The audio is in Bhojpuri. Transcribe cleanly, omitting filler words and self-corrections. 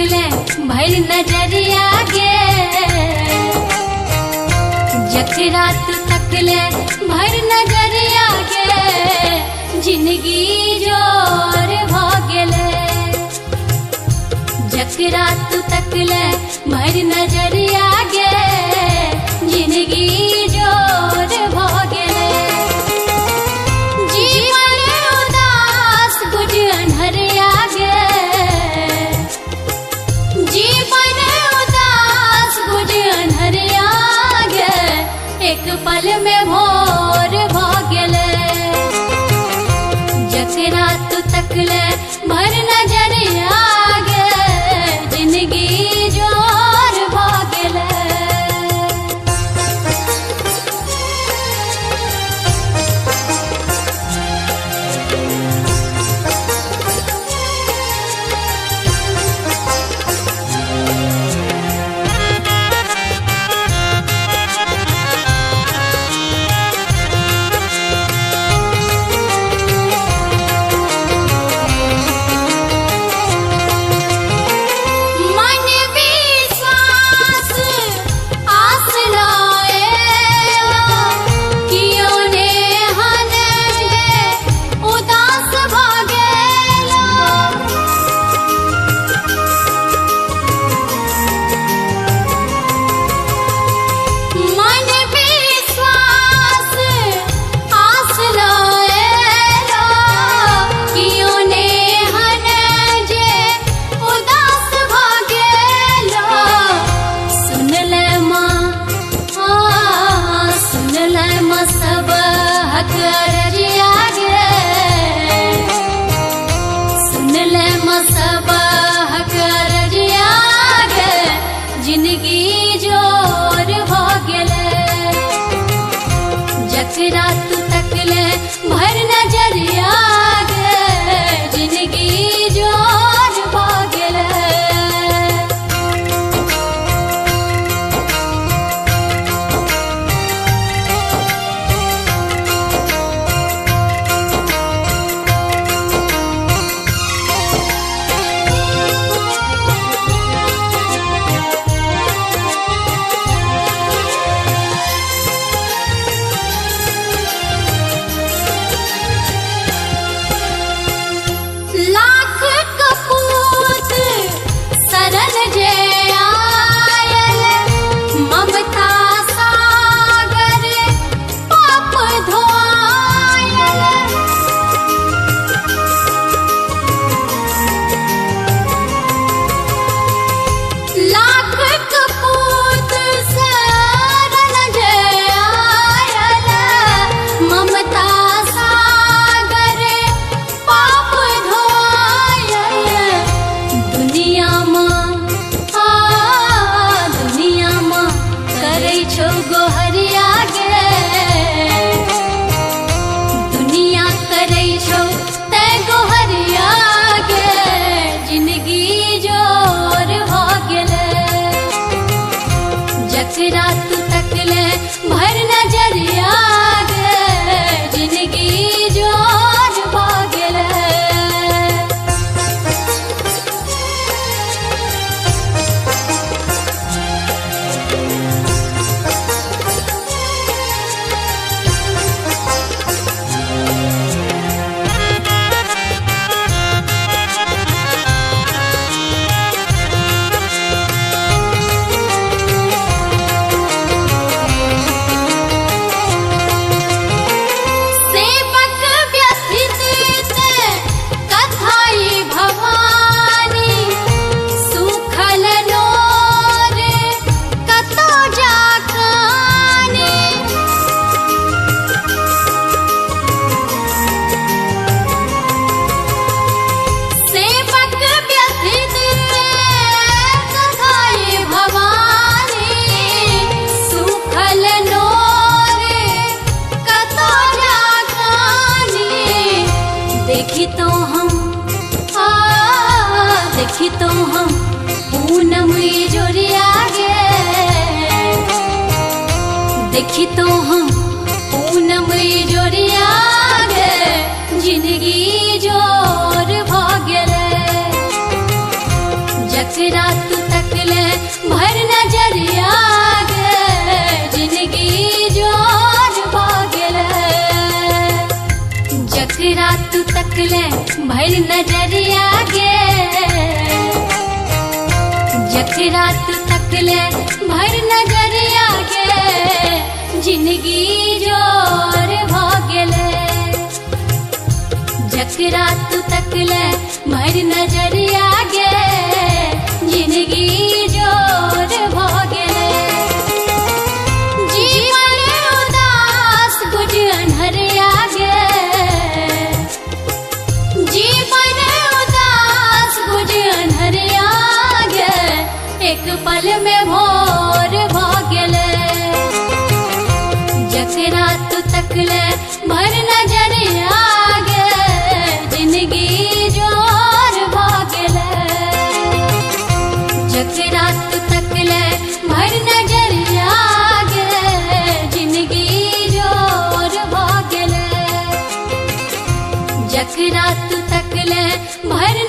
तकले भर नजरिया गे, जकरा तू तकले भर नजरिया गे, जिंदगी जोर भ गेले। जकरा तू तकले भर नजरिया गे, जिंदगी जोर भ गेले। जीवन उदास गुज अन्हरिया गे, जीवन उदास गुज अन्हरिया गे, एक पल में भोर भ गेले। जकरा तू तकले भर नजरिया गे, जिंदगी जोर भ गेले। जिंदगी जोर भ गेले। जकरा तू तकले भर नजरिया गे, जिंदगी जोर भ गेले। लाख कपूत सरन जे आयल, ममता सागर पाप धोआयल। लाख कपूत सरन जे आयल, ममता सागर पाप धोआयल। दुनिया मां करै छौ गोहरिया गे, दुनिया करै छौ तै गोहरिया गे, जिंदगी जोर भ गेले। जकरा तू तकले भर नजरिया गे, जिंदगी जोर भ गेले। सेवक व्यथित ते कथाई भवानी, सुखल नोर कतो जाकानी। सेवक व्यथित कथाई भवानी, सुखल नोर कतो जाकानी। देखी तो हम पूनम जोरिया गे, देखी तो हम पूनम जोरिया गे, जिंदगी जोर भ गेले। जकरा तू तकले भर नजरिया गे जिंदगी जोर भागले जकरा तू तकले भर नजरिया गे जकरा तू तकले भर नजरिया गे जिंदगी जोर भागले जकरा तू तकले भर नजरिया गे जिंदगी जोर भागले जीवन उदास गुज अनहरिया गे जीवन उदास गुज अनहरिया गे एक पल में भोर भागले जकरा तू तकले भर नजरिया गे जिंदगी जोर भागले जकरा तू तकले भर नजरिया गे जिंदगी जोर भागले जकरा तू तकले भर